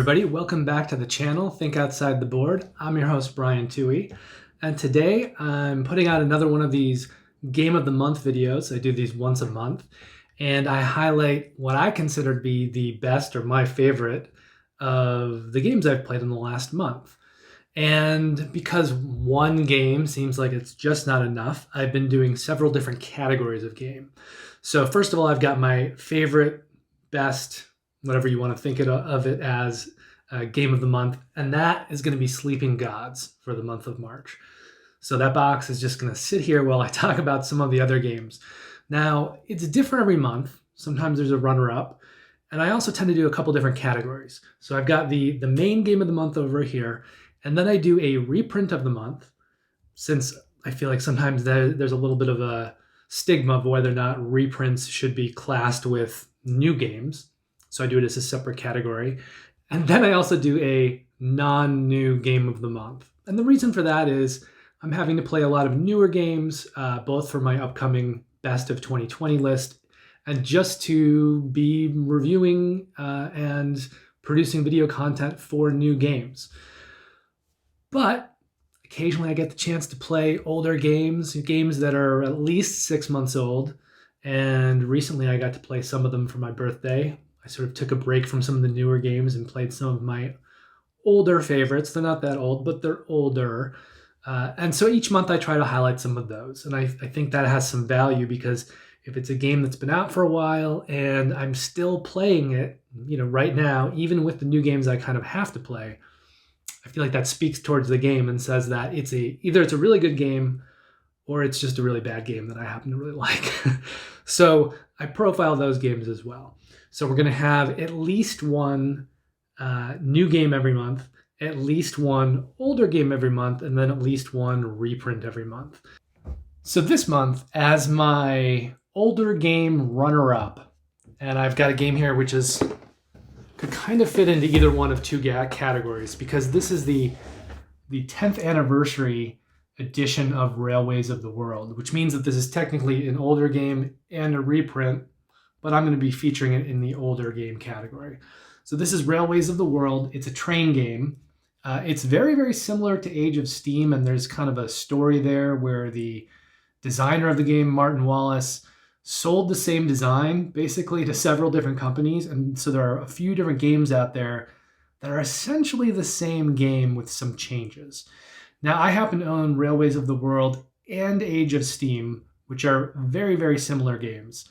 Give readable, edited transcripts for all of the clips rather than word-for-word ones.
everybody, welcome back to the channel, Think Outside the Board. I'm your host, Brian Toohey, and today I'm putting out another one of these Game of the Month videos. I do these once a month, and I highlight what I consider to be the best or my favorite of the games I've played in the last month. And because one game seems like it's just not enough, I've been doing several different categories of game. So first of all, I've got my favorite, best, whatever you want to think of it as, game of the month, and that is going to be Sleeping Gods for the month of March. So that box is just going to sit here while I talk about some of the other games. Now, it's different every month. Sometimes there's a runner-up, and I also tend to do a couple different categories. So I've got the main game of the month over here, and then I do a reprint of the month, since I feel like sometimes there's a little bit of a stigma of whether or not reprints should be classed with new games. So I do it as a separate category. And then I also do a non-new game of the month. And the reason for that is I'm having to play a lot of newer games, both for my upcoming Best of 2020 list and just to be reviewing and producing video content for new games. But occasionally I get the chance to play older games that are at least 6 months old. And recently I got to play some of them for my birthday. I sort of took a break from some of the newer games and played some of my older favorites. They're not that old, but they're older. And so each month I try to highlight some of those. And I think that has some value because if it's a game that's been out for a while and I'm still playing it, right now, even with the new games I kind of have to play, I feel like that speaks towards the game and says that either it's a really good game or it's just a really bad game that I happen to really like. So I profile those games as well. So we're going to have at least one new game every month, at least one older game every month, and then at least one reprint every month. So this month, as my older game runner-up, and I've got a game here which could kind of fit into either one of two categories because this is the 10th anniversary edition of Railways of the World, which means that this is technically an older game and a reprint, but I'm going to be featuring it in the older game category. So this is Railways of the World. It's a train game. It's very, very similar to Age of Steam, and there's kind of a story there where the designer of the game, Martin Wallace, sold the same design basically to several different companies. And so there are a few different games out there that are essentially the same game with some changes. Now, I happen to own Railways of the World and Age of Steam, which are very, very similar games.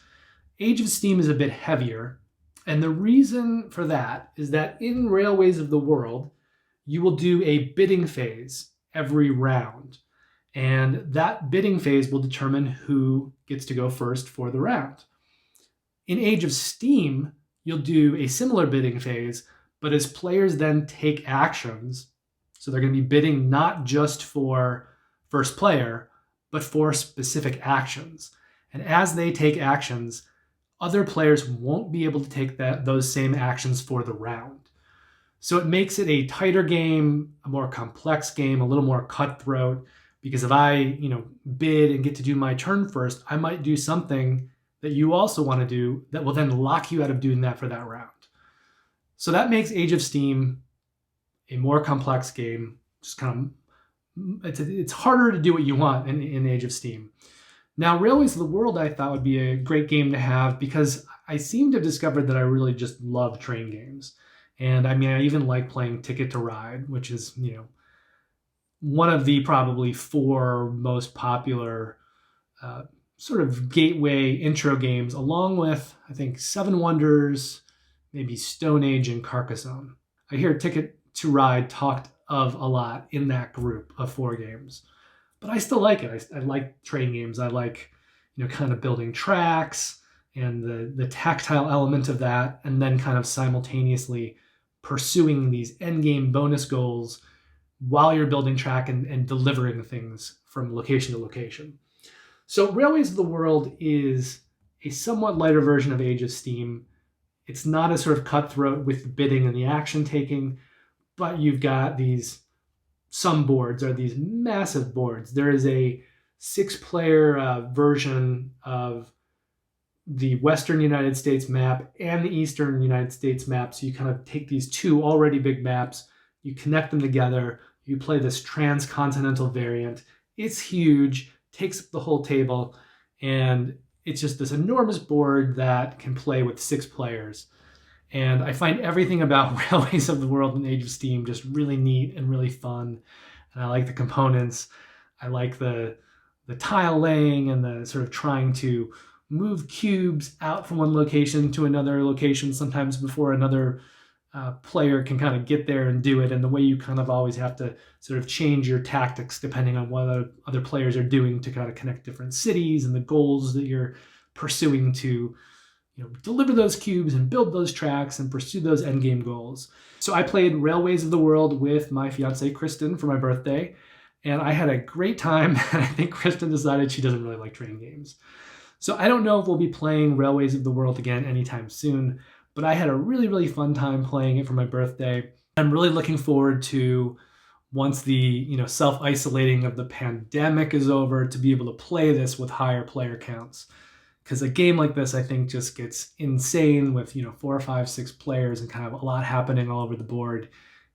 Age of Steam is a bit heavier, and the reason for that is that in Railways of the World, you will do a bidding phase every round, and that bidding phase will determine who gets to go first for the round. In Age of Steam, you'll do a similar bidding phase, but as players then take actions, so they're going to be bidding not just for first player, but for specific actions. And as they take actions, other players won't be able to take those same actions for the round. So it makes it a tighter game, a more complex game, a little more cutthroat, because if I, bid and get to do my turn first, I might do something that you also want to do that will then lock you out of doing that for that round. So that makes Age of Steam a more complex game. Just kind of, it's harder to do what you want in Age of Steam. Now, Railways of the World I thought would be a great game to have because I seem to have discovered that I really just love train games. And I even like playing Ticket to Ride, which is, one of the probably 4 most popular sort of gateway intro games, along with, I think, Seven Wonders, maybe Stone Age and Carcassonne. I hear Ticket to Ride talked of a lot in that group of 4 games. But I still like it. I like train games. I like, kind of building tracks and the tactile element of that, and then kind of simultaneously pursuing these endgame bonus goals while you're building track and delivering things from location to location. So Railways of the World is a somewhat lighter version of Age of Steam. It's not as sort of cutthroat with the bidding and the action taking, but you've got some boards are these massive boards. There is a 6-player version of the Western United States map and the Eastern United States map. So you kind of take these two already big maps, you connect them together, you play this transcontinental variant. It's huge, takes up the whole table, and it's just this enormous board that can play with 6 players. And I find everything about Railways of the World and Age of Steam just really neat and really fun. And I like the components. I like the tile laying and the sort of trying to move cubes out from one location to another location sometimes before another player can kind of get there and do it. And the way you kind of always have to sort of change your tactics depending on what other players are doing to kind of connect different cities and the goals that you're pursuing to deliver those cubes and build those tracks and pursue those endgame goals. So I played Railways of the World with my fiancée, Kristen, for my birthday, and I had a great time. And I think Kristen decided she doesn't really like train games. So I don't know if we'll be playing Railways of the World again anytime soon, but I had a really, really fun time playing it for my birthday. I'm really looking forward to, once the self-isolating of the pandemic is over, to be able to play this with higher player counts. Because a game like this, I think, just gets insane with 4, 5, 6 players and kind of a lot happening all over the board.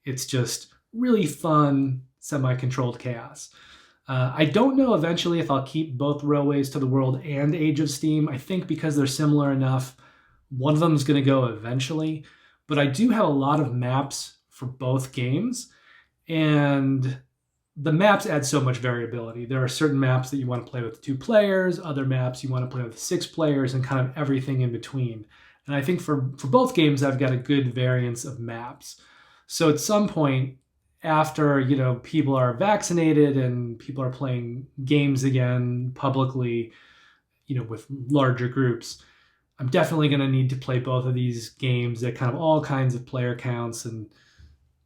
It's just really fun, semi-controlled chaos. I don't know eventually if I'll keep both Railways to the World and Age of Steam. I think because they're similar enough, one of them is going to go eventually. But I do have a lot of maps for both games, and the maps add so much variability. There are certain maps that you want to play with 2 players, other maps you want to play with 6 players, and kind of everything in between. And I think for both games, I've got a good variance of maps. So at some point, after people are vaccinated and people are playing games again publicly, with larger groups, I'm definitely going to need to play both of these games at kind of all kinds of player counts and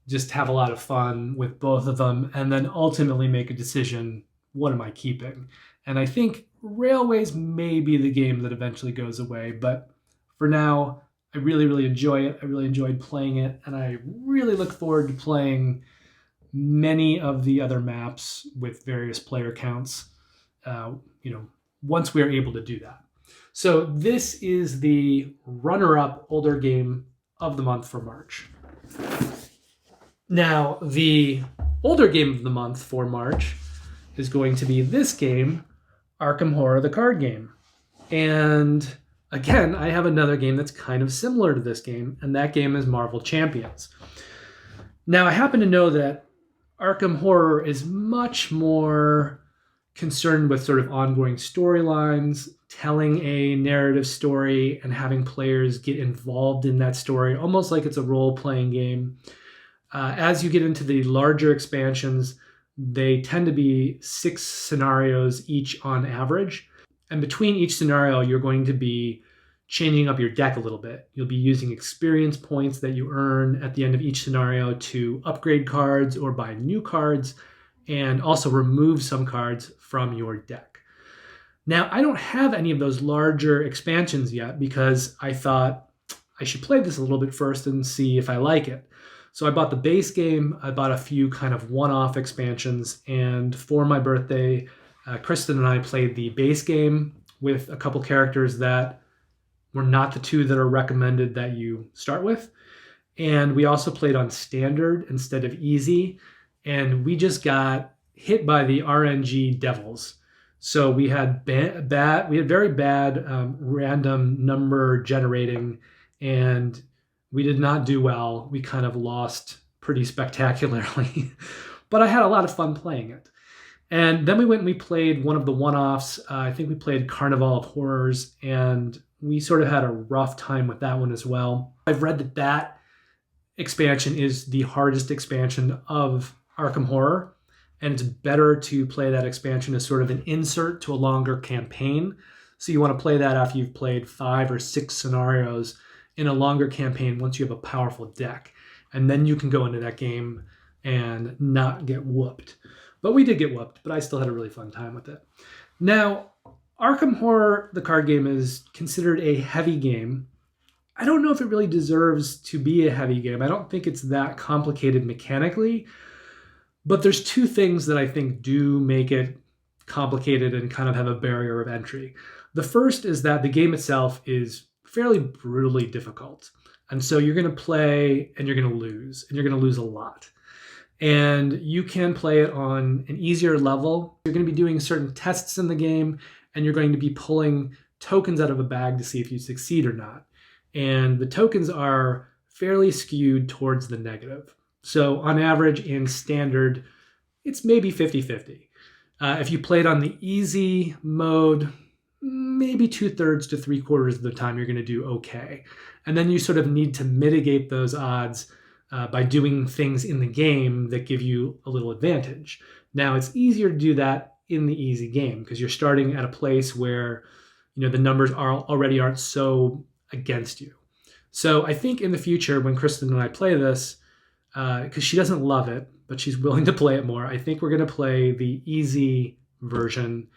just have a lot of fun with both of them, and then ultimately make a decision, what am I keeping? And I think Railways may be the game that eventually goes away, but for now, I really, really enjoy it. I really enjoyed playing it, and I really look forward to playing many of the other maps with various player counts, once we're able to do that. So this is the runner-up older game of the month for March. Now, the older game of the month for March is going to be this game, Arkham Horror, the card game. And again, I have another game that's kind of similar to this game, and that game is Marvel Champions. Now, I happen to know that Arkham Horror is much more concerned with sort of ongoing storylines, telling a narrative story, and having players get involved in that story, almost like it's a role-playing game. As you get into the larger expansions, they tend to be 6 scenarios each on average. And between each scenario, you're going to be changing up your deck a little bit. You'll be using experience points that you earn at the end of each scenario to upgrade cards or buy new cards, and also remove some cards from your deck. Now, I don't have any of those larger expansions yet because I thought I should play this a little bit first and see if I like it. So I bought the base game, I bought a few kind of one-off expansions, and for my birthday, Kristen and I played the base game with a couple characters that were not the 2 that are recommended that you start with. And we also played on standard instead of easy, and we just got hit by the RNG devils. So we had very bad random number generating, and we did not do well. We kind of lost pretty spectacularly, but I had a lot of fun playing it. And then we went and we played one of the one-offs. I think we played Carnival of Horrors, and we sort of had a rough time with that one as well. I've read that expansion is the hardest expansion of Arkham Horror, and it's better to play that expansion as sort of an insert to a longer campaign. So you want to play that after you've played 5 or 6 scenarios in a longer campaign once you have a powerful deck. And then you can go into that game and not get whooped. But we did get whooped, but I still had a really fun time with it. Now, Arkham Horror, the card game, is considered a heavy game. I don't know if it really deserves to be a heavy game. I don't think it's that complicated mechanically. But there's 2 things that I think do make it complicated and kind of have a barrier of entry. The first is that the game itself is fairly brutally difficult. And so you're going to play and you're going to lose, and you're going to lose a lot. And you can play it on an easier level. You're going to be doing certain tests in the game, and you're going to be pulling tokens out of a bag to see if you succeed or not. And the tokens are fairly skewed towards the negative. So on average, in standard, it's maybe 50-50. If you played on the easy mode, maybe 2/3 to 3/4 of the time you're going to do okay. And then you sort of need to mitigate those odds by doing things in the game that give you a little advantage. Now, it's easier to do that in the easy game because you're starting at a place where the numbers aren't so against you. So I think in the future, when Kristen and I play this, because she doesn't love it, but she's willing to play it more, I think we're going to play the easy version,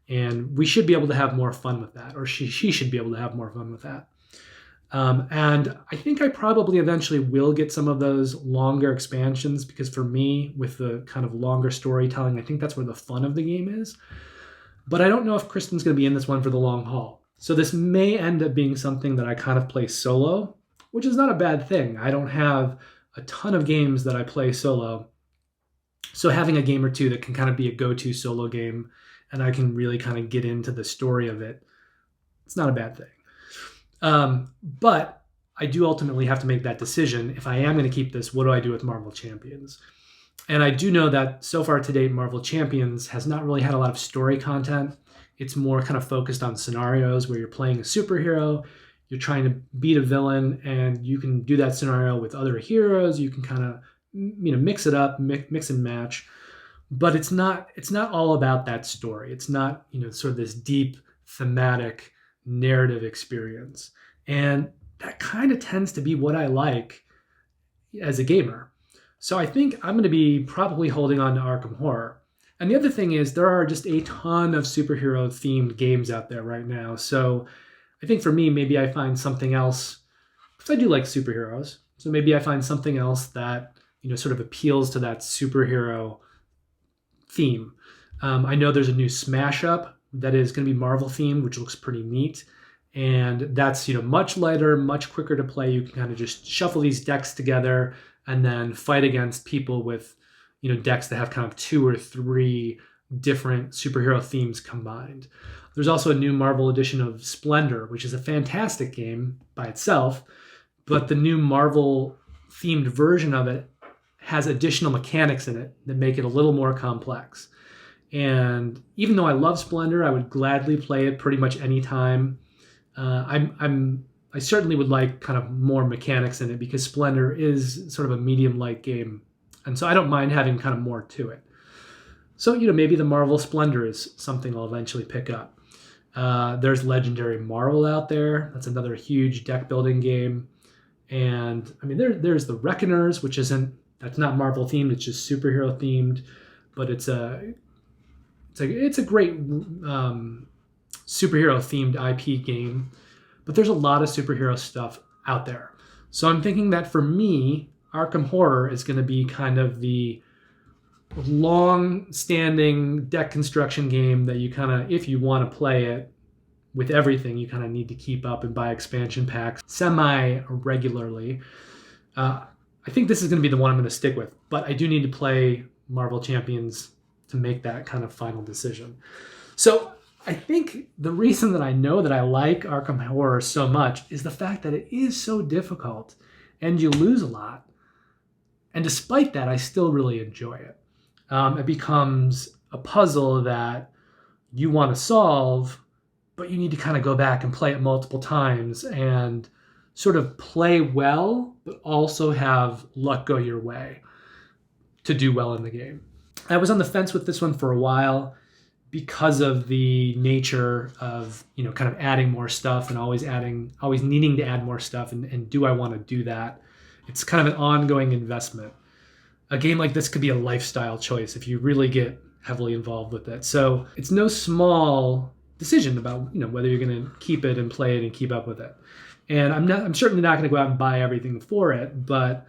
and we should be able to have more fun with that, or she should be able to have more fun with that. And I think I probably eventually will get some of those longer expansions, because for me, with the kind of longer storytelling, I think that's where the fun of the game is. But I don't know if Kristen's going to be in this one for the long haul. So this may end up being something that I kind of play solo, which is not a bad thing. I don't have a ton of games that I play solo. So having a game or two that can kind of be a go-to solo game and I can really kind of get into the story of it, it's not a bad thing. But I do ultimately have to make that decision. If I am going to keep this, what do I do with Marvel Champions? And I do know that so far to date, Marvel Champions has not really had a lot of story content. It's more kind of focused on scenarios where you're playing a superhero, you're trying to beat a villain, and you can do that scenario with other heroes. You can kind of mix it up, mix and match. But it's not all about that story. It's not sort of this deep thematic narrative experience. And that kind of tends to be what I like as a gamer. So I think I'm going to be probably holding on to Arkham Horror. And the other thing is there are just a ton of superhero-themed games out there right now. So I think for me, maybe I find something else, because I do like superheroes. So maybe I find something else that sort of appeals to that superhero theme. I know there's a new Smash Up that is going to be Marvel themed, which looks pretty neat. And that's much lighter, much quicker to play. You can kind of just shuffle these decks together and then fight against people with decks that have kind of 2 or 3 different superhero themes combined. There's also a new Marvel edition of Splendor, which is a fantastic game by itself, but the new Marvel themed version of it has additional mechanics in it that make it a little more complex. And even though I love Splendor, I would gladly play it pretty much any time. I certainly would like kind of more mechanics in it, because Splendor is sort of a medium-light game. And so I don't mind having kind of more to it. So, maybe the Marvel Splendor is something I'll eventually pick up. There's Legendary Marvel out there. That's another huge deck building game. And there's the Reckoners, that's not Marvel themed. It's just superhero themed, but it's a great superhero themed IP game. But there's a lot of superhero stuff out there. So I'm thinking that for me, Arkham Horror is going to be kind of the long-standing deck construction game that you kind of, if you want to play it with everything, you kind of need to keep up and buy expansion packs semi-regularly. I think this is going to be the one I'm going to stick with, but I do need to play Marvel Champions to make that kind of final decision. So I think the reason that I know that I like Arkham Horror so much is the fact that it is so difficult and you lose a lot. And despite that, I still really enjoy it. It becomes a puzzle that you want to solve, but you need to kind of go back and play it multiple times and sort of play well, but also have luck go your way to do well in the game. I was on the fence with this one for a while because of the nature of, kind of adding more stuff and always needing to add more stuff. And do I want to do that? It's kind of an ongoing investment. A game like this could be a lifestyle choice if you really get heavily involved with it. So it's no small decision about, whether you're going to keep it and play it and keep up with it. And I'm certainly not going to go out and buy everything for it, but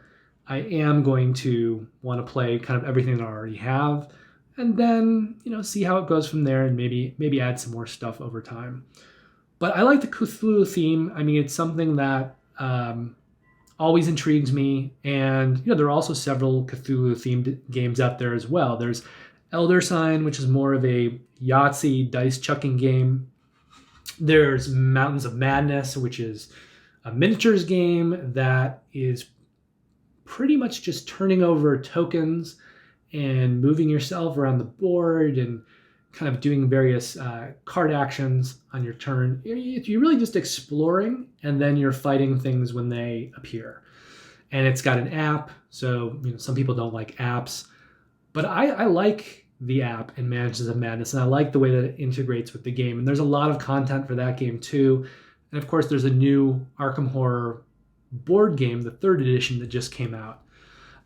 I am going to want to play kind of everything that I already have and then see how it goes from there, and maybe add some more stuff over time. But I like the Cthulhu theme. I mean, it's something that always intrigues me, and there are also several Cthulhu themed games out there as well. There's Elder Sign, which is more of a Yahtzee dice chucking game. There's Mountains of Madness, which is a miniatures game that is pretty much just turning over tokens and moving yourself around the board and kind of doing various card actions on your turn. You're really just exploring, and then you're fighting things when they appear. And it's got an app, so some people don't like apps, but I like the app in Mansions of Madness, and I like the way that it integrates with the game. And there's a lot of content for that game too. And of course, there's a new Arkham Horror board game, the 3rd edition, that just came out.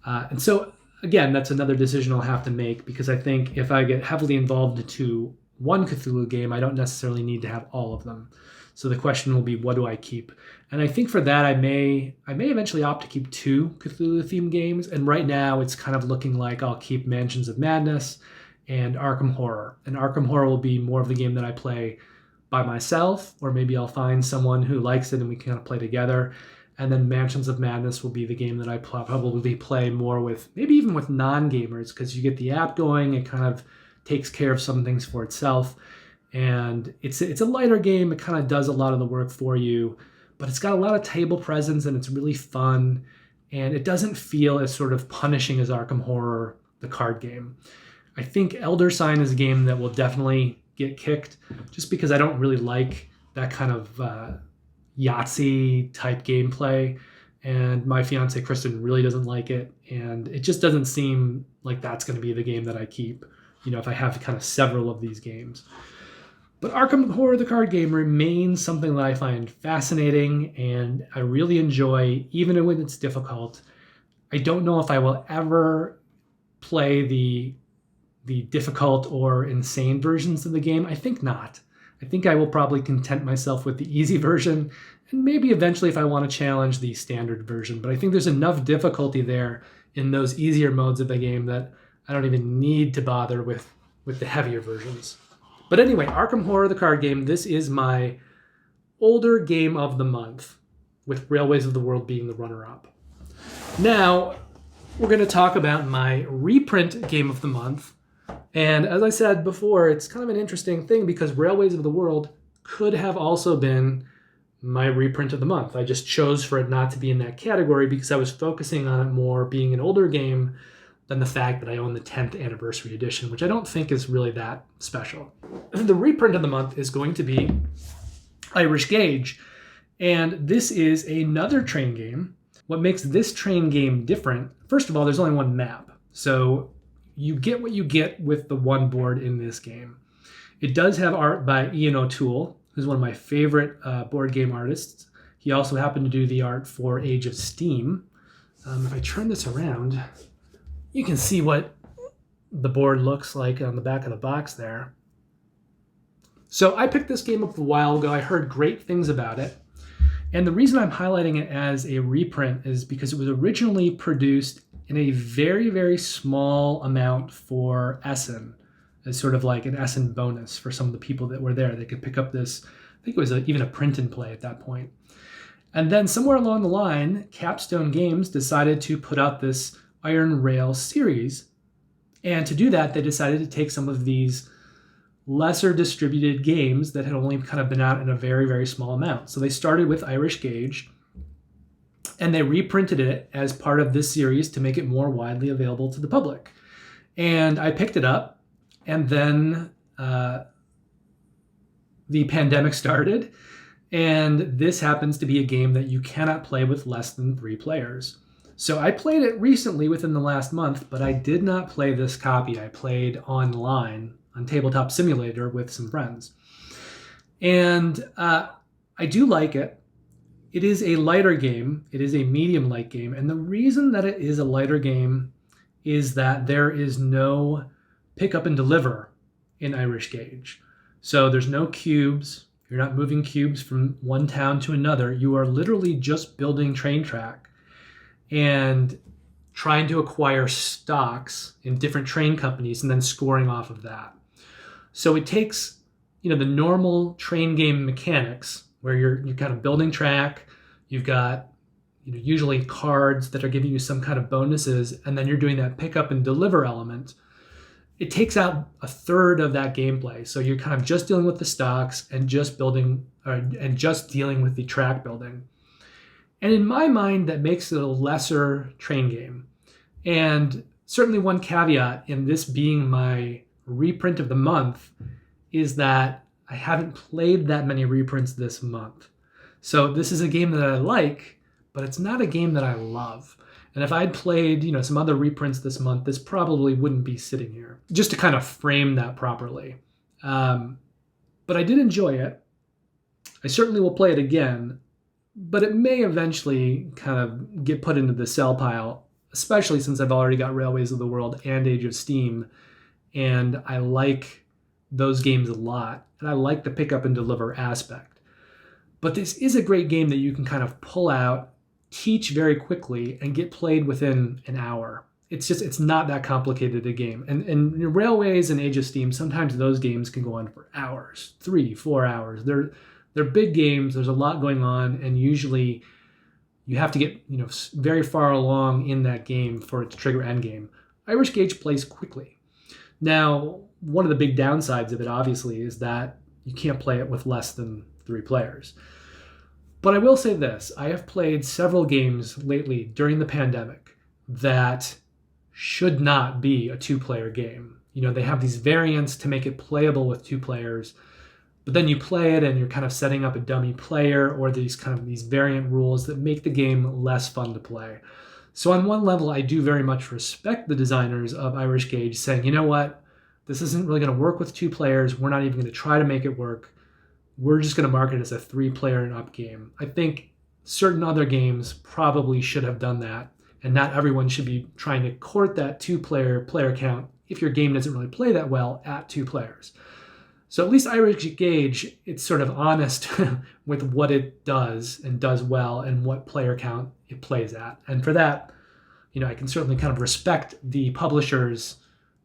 And so, again, that's another decision I'll have to make, because I think if I get heavily involved into one Cthulhu game, I don't necessarily need to have all of them. So the question will be, what do I keep? And I think for that, I may eventually opt to keep 2 Cthulhu-themed games. And right now, it's kind of looking like I'll keep Mansions of Madness and Arkham Horror. And Arkham Horror will be more of the game that I play by myself, or maybe I'll find someone who likes it and we can kind of play together. And then Mansions of Madness will be the game that I probably play more with, maybe even with non-gamers, because you get the app going, it kind of takes care of some things for itself. And it's a lighter game, it kind of does a lot of the work for you, but it's got a lot of table presence and it's really fun. And it doesn't feel as sort of punishing as Arkham Horror, the card game. I think Elder Sign is a game that will definitely get kicked, just because I don't really like that kind of Yahtzee type gameplay, and my fiance Kristen really doesn't like it, and it just doesn't seem like that's going to be the game that I keep, if I have kind of several of these games. But Arkham Horror, the card game, remains something that I find fascinating and I really enjoy, even when it's difficult. I don't know if I will ever play the difficult or insane versions of the game. I think not. I think I will probably content myself with the easy version, and maybe eventually if I want to challenge the standard version. But I think there's enough difficulty there in those easier modes of the game that I don't even need to bother with the heavier versions. But anyway, Arkham Horror, the card game, this is my older game of the month, with Railways of the World being the runner-up. Now, we're going to talk about my reprint game of the month. And as I said before, it's kind of an interesting thing because Railways of the World could have also been my reprint of the month. I just chose for it not to be in that category because I was focusing on it more being an older game than the fact that I own the 10th anniversary edition, which I don't think is really that special. The reprint of the month is going to be Irish Gauge, and this is another train game. What makes this train game different, first of all, there's only one map. So you get what you get with the one board in this game. It does have art by Ian O'Toole, who's one of my favorite board game artists. He also happened to do the art for Age of Steam. If I turn this around, you can see what the board looks like on the back of the box there. So I picked this game up a while ago. I heard great things about it. And the reason I'm highlighting it as a reprint is because it was originally produced in a very, very small amount for Essen, as sort of like an Essen bonus for some of the people that were there. They could pick up this, I think it was even a print and play at that point. And then somewhere along the line, Capstone Games decided to put out this Iron Rail series. And to do that, they decided to take some of these lesser distributed games that had only kind of been out in a very, very small amount. So they started with Irish Gauge, and they reprinted it as part of this series to make it more widely available to the public. And I picked it up, and then the pandemic started, and this happens to be a game that you cannot play with less than 3 players. So I played it recently within the last month, but I did not play this copy. I played online on Tabletop Simulator with some friends. And I do like it. It is a lighter game. It is a medium light game. And the reason that it is a lighter game is that there is no pick up and deliver in Irish Gauge. So there's no cubes. You're not moving cubes from one town to another. You are literally just building train track. And trying to acquire stocks in different train companies and then scoring off of that. So it takes, the normal train game mechanics where you're kind of building track, you've got, usually cards that are giving you some kind of bonuses, and then you're doing that pick up and deliver element. It takes out a third of that gameplay. So you're kind of just dealing with the stocks and just building and just dealing with the track building. And in my mind, that makes it a lesser train game. And certainly one caveat in this being my reprint of the month is that I haven't played that many reprints this month. So this is a game that I like, but it's not a game that I love. And if I'd played, some other reprints this month, this probably wouldn't be sitting here. Just to kind of frame that properly. But I did enjoy it. I certainly will play it again, but it may eventually kind of get put into the sell pile, especially since I've already got Railways of the World and Age of Steam, and I like those games a lot, and I like the pick up and deliver aspect. But this is a great game that you can kind of pull out, teach very quickly, and get played within an hour. It's not that complicated a game. And Railways and Age of Steam, sometimes those games can go on for hours, 3-4 hours. They're big games, there's a lot going on, and usually you have to get very far along in that game for it to trigger endgame. Irish Gauge plays quickly. Now, one of the big downsides of it, obviously, is that you can't play it with less than 3 players. But I will say this, I have played several games lately during the pandemic that should not be a 2-player game. They have these variants to make it playable with 2 players, but then you play it and you're kind of setting up a dummy player or these variant rules that make the game less fun to play. So on one level, I do very much respect the designers of Irish Gauge saying, you know what, this isn't really going to work with 2 players. We're not even going to try to make it work. We're just going to market it as a 3-player and up game. I think certain other games probably should have done that, and not everyone should be trying to court that 2-player count if your game doesn't really play that well at 2 players. So at least Irish Gauge, it's sort of honest with what it does and does well and what player count it plays at. And for that, I can certainly kind of respect the publishers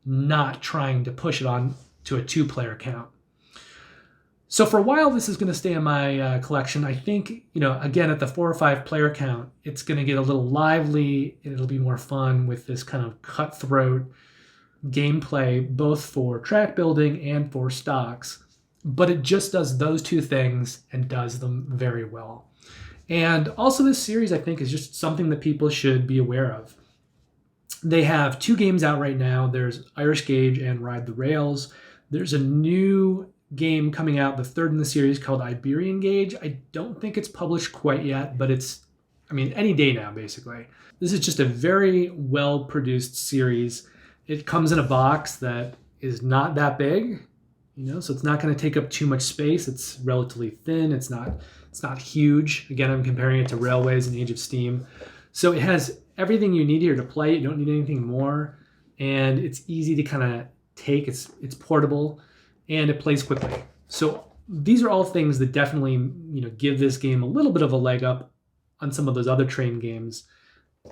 not trying to push it on to a 2-player count. So for a while, this is going to stay in my collection. I think, again, at the 4 or 5 player count, it's going to get a little lively. It'll be more fun with this kind of cutthroat gameplay, both for track building and for stocks. But it just does those 2 things and does them very well. And also this series, I think, is just something that people should be aware of. They have 2 games out right now. There's Irish Gauge and Ride the Rails. There's a new game coming out, the 3rd in the series, called Iberian Gauge. I don't think it's published quite yet, but it's, any day now, basically. This is just a very well-produced series. It comes in a box that is not that big, so it's not going to take up too much space. It's relatively thin. It's not huge. Again, I'm comparing it to Railways and Age of Steam. So it has everything you need here to play. You don't need anything more, and it's easy to kind of take. It's portable, and it plays quickly. So these are all things that definitely, give this game a little bit of a leg up on some of those other train games.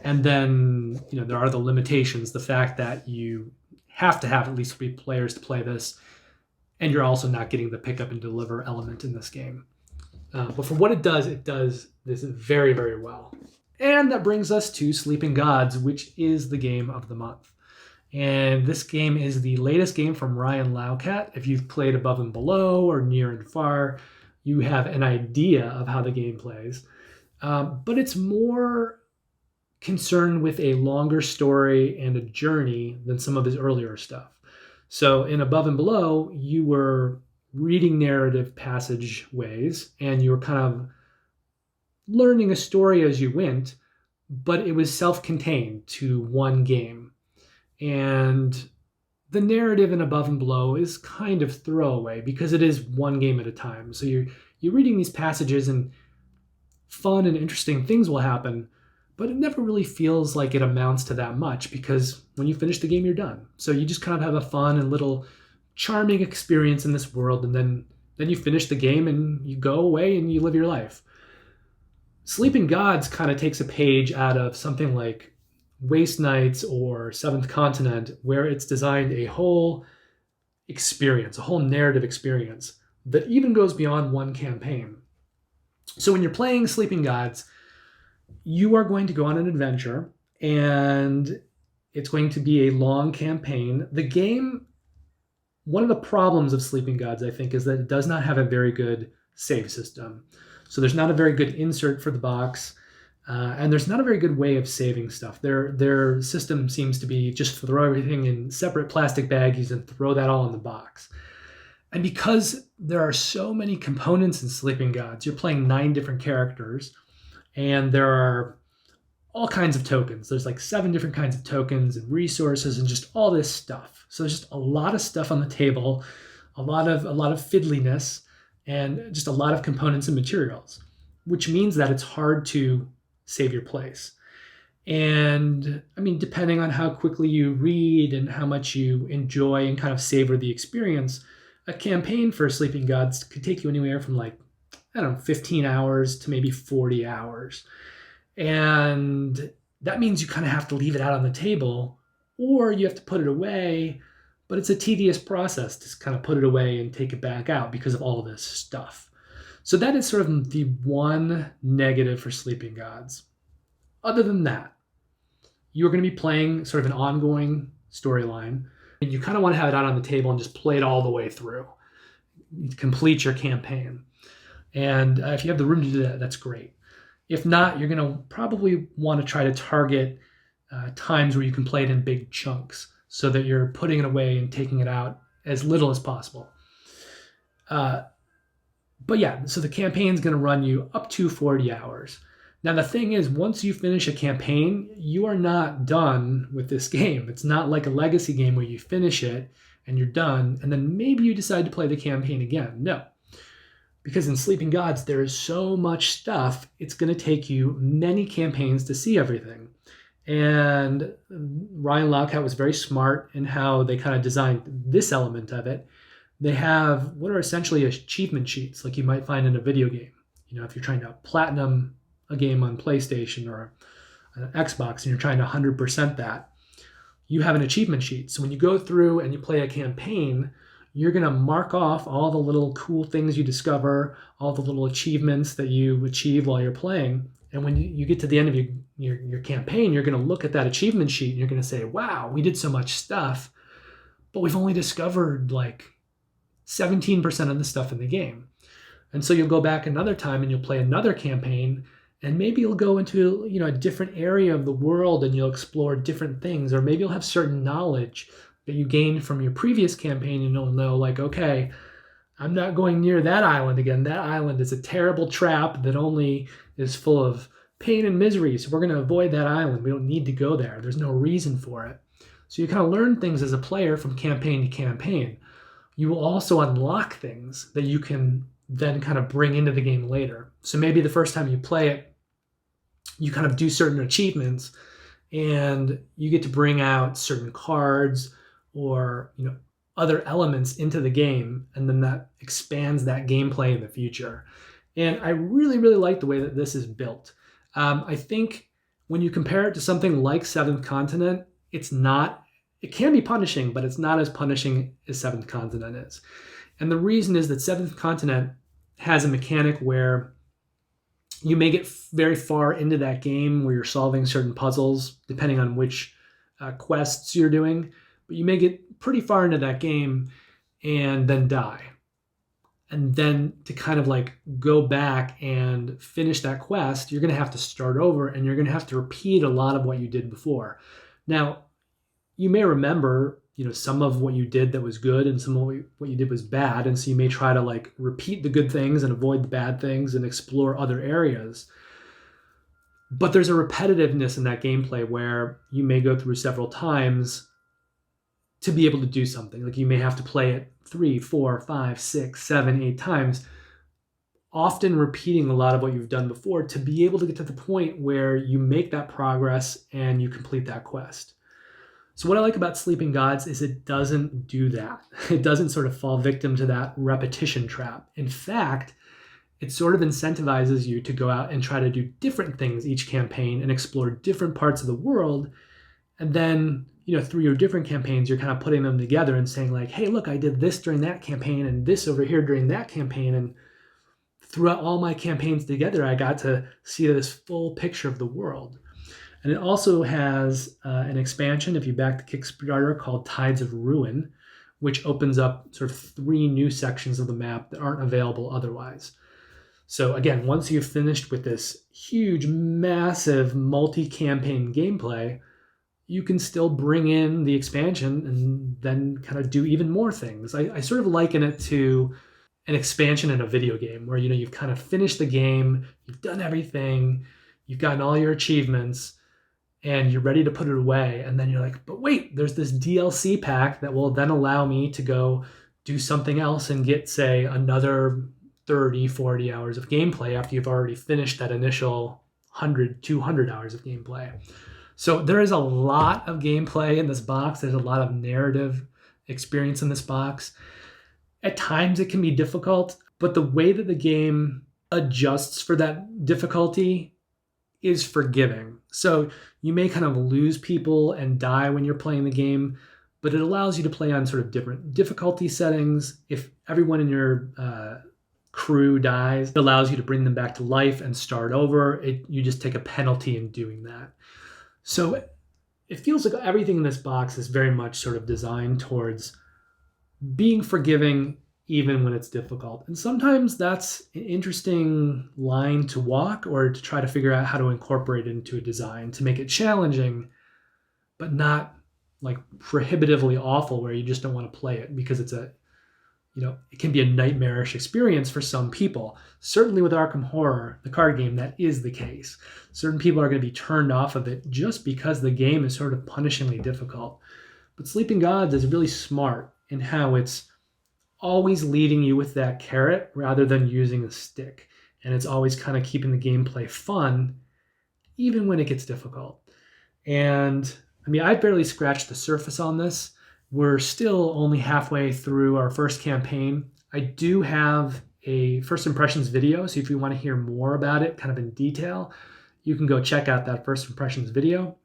And then, there are the limitations, the fact that you have to have at least 3 players to play this, and you're also not getting the pick up and deliver element in this game. But for what it does this very, very well. And that brings us to Sleeping Gods, which is the game of the month. And this game is the latest game from Ryan Laukat. If you've played Above and Below or Near and Far, you have an idea of how the game plays. But it's more concerned with a longer story and a journey than some of his earlier stuff. So in Above and Below, you were reading narrative passageways and you were kind of learning a story as you went, but it was self-contained to one game. And the narrative in Above and Below is kind of throwaway because it is one game at a time. So you're reading these passages and fun and interesting things will happen, but it never really feels like it amounts to that much because when you finish the game, you're done. So you just kind of have a fun and little charming experience in this world, and then you finish the game and you go away and you live your life. Sleeping Gods kind of takes a page out of something like Waste Nights or Seventh Continent, where it's designed a whole experience, a whole narrative experience that even goes beyond one campaign. So when you're playing Sleeping Gods, you are going to go on an adventure, and it's going to be a long campaign. The game, one of the problems of Sleeping Gods, I think, is that it does not have a very good save system. So there's not a very good insert for the box, and there's not a very good way of saving stuff. Their system seems to be just throw everything in separate plastic baggies and throw that all in the box. And because there are so many components in Sleeping Gods, you're playing 9 different characters, and there are all kinds of tokens. There's like 7 different kinds of tokens and resources and just all this stuff. So there's just a lot of stuff on the table, a lot of fiddliness, and just a lot of components and materials, which means that it's hard to save your place. And I mean, depending on how quickly you read and how much you enjoy and kind of savor the experience, a campaign for Sleeping Gods could take you anywhere from like, I don't know, 15 hours to maybe 40 hours. And that means you kind of have to leave it out on the table, or you have to put it away, but it's a tedious process to kind of put it away and take it back out because of all this stuff. So that is sort of the one negative for Sleeping Gods. Other than that, you're going to be playing sort of an ongoing storyline, and you kind of want to have it out on the table and just play it all the way through, complete your campaign. And if you have the room to do that, that's great. If not, you're going to probably want to try to target times where you can play it in big chunks so that you're putting it away and taking it out as little as possible. But yeah, so the campaign is going to run you up to 40 hours. Now, the thing is, once you finish a campaign, you are not done with this game. It's not like a legacy game where you finish it and you're done, and then maybe you decide to play the campaign again. No. Because in Sleeping Gods, there is so much stuff, it's going to take you many campaigns to see everything. And Ryan Laukat was very smart in how they kind of designed this element of it. They have what are essentially achievement sheets, like you might find in a video game. You know, if you're trying to platinum a game on PlayStation or an Xbox and you're trying to 100% that, you have an achievement sheet. So when you go through and you play a campaign, you're going to mark off all the little cool things you discover, all the little achievements that you achieve while you're playing. And when you get to the end of your campaign, you're going to look at that achievement sheet and you're going to say, wow, we did so much stuff, but we've only discovered like 17% of the stuff in the game. And so you'll go back another time and you'll play another campaign, and maybe you'll go into, you know, a different area of the world and you'll explore different things, or maybe you'll have certain knowledge that you gained from your previous campaign, and you'll know like, okay, I'm not going near that island again. That island is a terrible trap that only is full of pain and misery. So we're going to avoid that island. We don't need to go there. There's no reason for it. So you kind of learn things as a player from campaign to campaign. You will also unlock things that you can then kind of bring into the game later. So maybe the first time you play it, you kind of do certain achievements and you get to bring out certain cards or, you know, other elements into the game, and then that expands that gameplay in the future. And I really, really like the way that this is built. I think when you compare it to something like Seventh Continent, it can be punishing, but it's not as punishing as Seventh Continent is. And the reason is that Seventh Continent has a mechanic where you may get very far into that game where you're solving certain puzzles, depending on which quests you're doing, but you may get pretty far into that game and then die. And then to kind of like go back and finish that quest, you're going to have to start over, and you're going to have to repeat a lot of what you did before. Now, you may remember, you know, some of what you did that was good and some of what you did was bad. And so you may try to like repeat the good things and avoid the bad things and explore other areas. But there's a repetitiveness in that gameplay where you may go through several times to be able to do something. Like you may have to play it 3, 4, 5, 6, 7, 8 times, often repeating a lot of what you've done before to be able to get to the point where you make that progress and you complete that quest. So what I like about Sleeping Gods is it doesn't do that. It doesn't sort of fall victim to that repetition trap. In fact, it sort of incentivizes you to go out and try to do different things each campaign and explore different parts of the world And then, through your different campaigns, you're kind of putting them together and saying like, hey, look, I did this during that campaign and this over here during that campaign. And throughout all my campaigns together, I got to see this full picture of the world. And it also has an expansion, if you back the Kickstarter, called Tides of Ruin, which opens up sort of 3 new sections of the map that aren't available otherwise. So again, once you've finished with this huge, massive multi-campaign gameplay, you can still bring in the expansion and then kind of do even more things. I sort of liken it to an expansion in a video game where, you've kind of finished the game, you've done everything, you've gotten all your achievements, and you're ready to put it away. And then you're like, but wait, there's this DLC pack that will then allow me to go do something else and get, say, another 30, 40 hours of gameplay after you've already finished that initial 100, 200 hours of gameplay. So there is a lot of gameplay in this box. There's a lot of narrative experience in this box. At times it can be difficult, but the way that the game adjusts for that difficulty is forgiving. So you may kind of lose people and die when you're playing the game, but it allows you to play on sort of different difficulty settings. If everyone in your crew dies, it allows you to bring them back to life and start over. You just take a penalty in doing that. So it feels like everything in this box is very much sort of designed towards being forgiving even when it's difficult. And sometimes that's an interesting line to walk, or to try to figure out how to incorporate it into a design to make it challenging, but not like prohibitively awful where you just don't want to play it because it can be a nightmarish experience for some people. Certainly with Arkham Horror, the card game, that is the case. Certain people are going to be turned off of it just because the game is sort of punishingly difficult. But Sleeping Gods is really smart in how it's always leading you with that carrot rather than using a stick. And it's always kind of keeping the gameplay fun, even when it gets difficult. And I've barely scratched the surface on this. We're still only halfway through our first campaign. I do have a first impressions video, so if you want to hear more about it kind of in detail, you can go check out that first impressions video.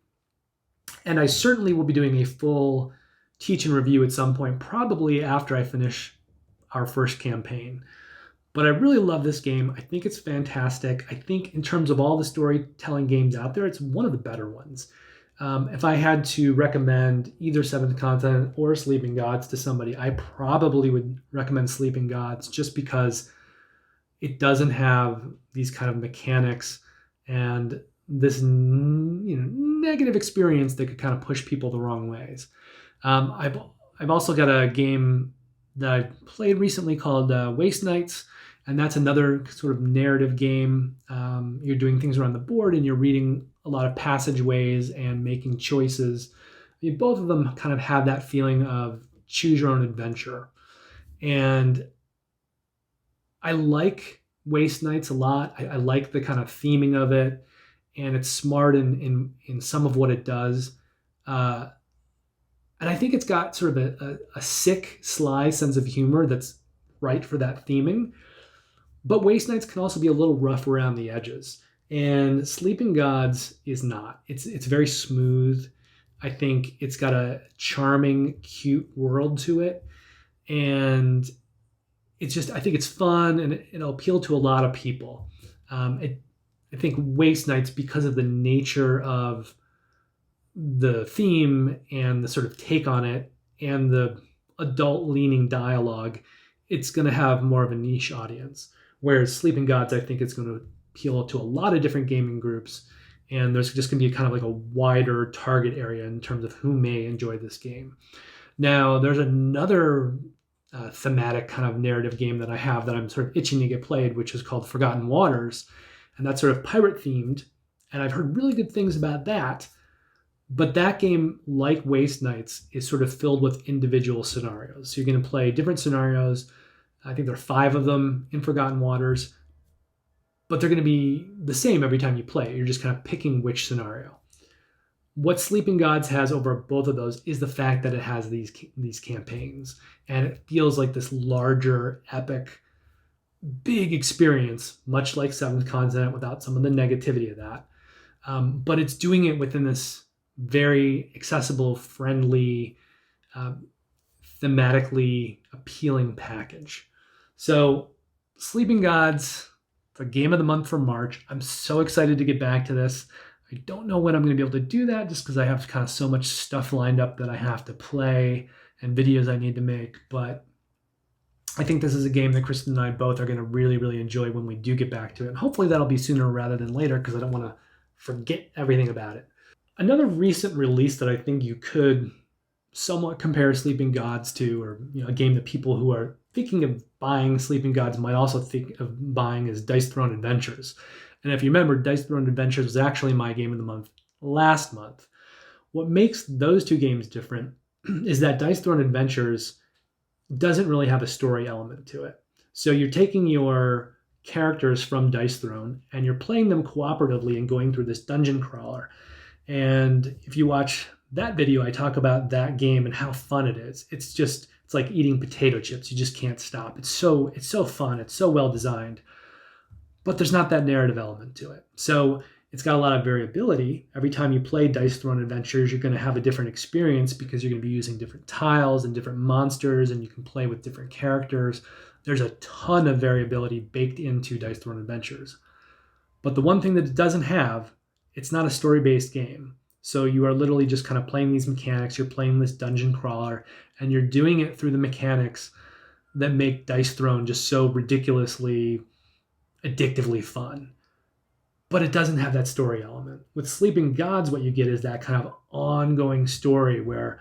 And I certainly will be doing a full teach and review at some point, probably after I finish our first campaign. But I really love this game. I think it's fantastic. I think in terms of all the storytelling games out there, it's one of the better ones. If I had to recommend either Seventh Continent or Sleeping Gods to somebody, I probably would recommend Sleeping Gods just because it doesn't have these kind of mechanics and this negative experience that could kind of push people the wrong ways. I've also got a game that I played recently called Waste Nights, and that's another sort of narrative game. You're doing things around the board and you're reading a lot of passageways and making choices. Both of them kind of have that feeling of choose your own adventure. And I like Waste Nights a lot. I like the kind of theming of it, and it's smart in some of what it does. And I think it's got sort of a sick, sly sense of humor that's right for that theming. But Waste Nights can also be a little rough around the edges. And Sleeping Gods is not. It's very smooth. I think it's got a charming, cute world to it. And I think it's fun and it'll appeal to a lot of people. I think Waste Nights, because of the nature of the theme and the sort of take on it and the adult-leaning dialogue, it's going to have more of a niche audience. Whereas Sleeping Gods, I think it's going to appeal to a lot of different gaming groups, and there's just going to be kind of like a wider target area in terms of who may enjoy this game. Now, there's another thematic kind of narrative game that I have that I'm sort of itching to get played, which is called Forgotten Waters, and that's sort of pirate themed, and I've heard really good things about that. But that game, like Waste Nights, is sort of filled with individual scenarios. So you're going to play different scenarios. I think there are 5 of them in Forgotten Waters, but they're going to be the same every time you play it. You're just kind of picking which scenario. What Sleeping Gods has over both of those is the fact that it has these campaigns, and it feels like this larger, epic, big experience, much like Seventh Continent without some of the negativity of that. But it's doing it within this very accessible, friendly, thematically appealing package. So Sleeping Gods, the game of the month for March. I'm so excited to get back to this. I don't know when I'm going to be able to do that just because I have kind of so much stuff lined up that I have to play and videos I need to make. But I think this is a game that Kristen and I both are going to really, really enjoy when we do get back to it. And hopefully that'll be sooner rather than later because I don't want to forget everything about it. Another recent release that I think you could somewhat compare Sleeping Gods to, or a game that people who are thinking of buying Sleeping Gods might also think of buying, is Dice Throne Adventures. And if you remember, Dice Throne Adventures was actually my game of the month last month. What makes those two games different is that Dice Throne Adventures doesn't really have a story element to it. So you're taking your characters from Dice Throne and you're playing them cooperatively and going through this dungeon crawler. And if you watch that video, I talk about that game and how fun it is. It's like eating potato chips. You just can't stop. It's so fun. It's so well designed. But there's not that narrative element to it. So it's got a lot of variability. Every time you play Dice Throne Adventures, you're going to have a different experience because you're going to be using different tiles and different monsters, and you can play with different characters. There's a ton of variability baked into Dice Throne Adventures. But the one thing that it doesn't have, it's not a story-based game. So you are literally just kind of playing these mechanics. You're playing this dungeon crawler, and you're doing it through the mechanics that make Dice Throne just so ridiculously, addictively fun. But it doesn't have that story element. With Sleeping Gods, what you get is that kind of ongoing story where,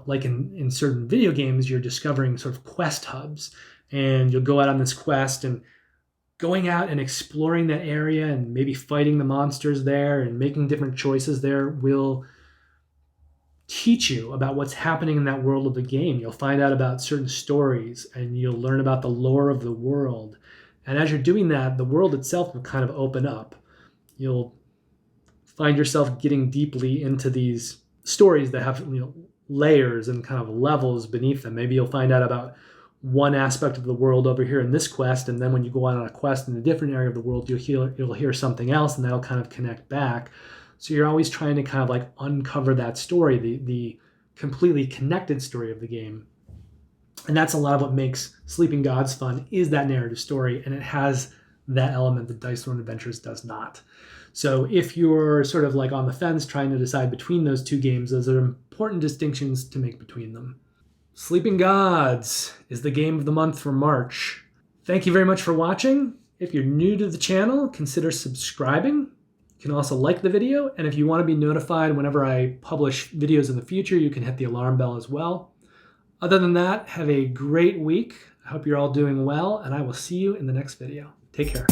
like in certain video games, you're discovering sort of quest hubs, and you'll go out on this quest, and going out and exploring that area and maybe fighting the monsters there and making different choices there will teach you about what's happening in that world of the game. You'll find out about certain stories and you'll learn about the lore of the world. And as you're doing that, the world itself will kind of open up. You'll find yourself getting deeply into these stories that have layers and kind of levels beneath them. Maybe you'll find out about one aspect of the world over here in this quest, and then when you go on a quest in a different area of the world, you'll hear something else, and that'll kind of connect back. So you're always trying to kind of like uncover that story, the completely connected story of the game. And that's a lot of what makes Sleeping Gods fun, is that narrative story, and it has that element that Dice Throne Adventures does not. So if you're sort of like on the fence trying to decide between those two games, those are important distinctions to make between them. Sleeping Gods is the game of the month for March. Thank you very much for watching. If you're new to the channel, consider subscribing. You can also like the video, and if you want to be notified whenever I publish videos in the future, you can hit the alarm bell as well. Other than that, have a great week. I hope you're all doing well, and I will see you in the next video. Take care.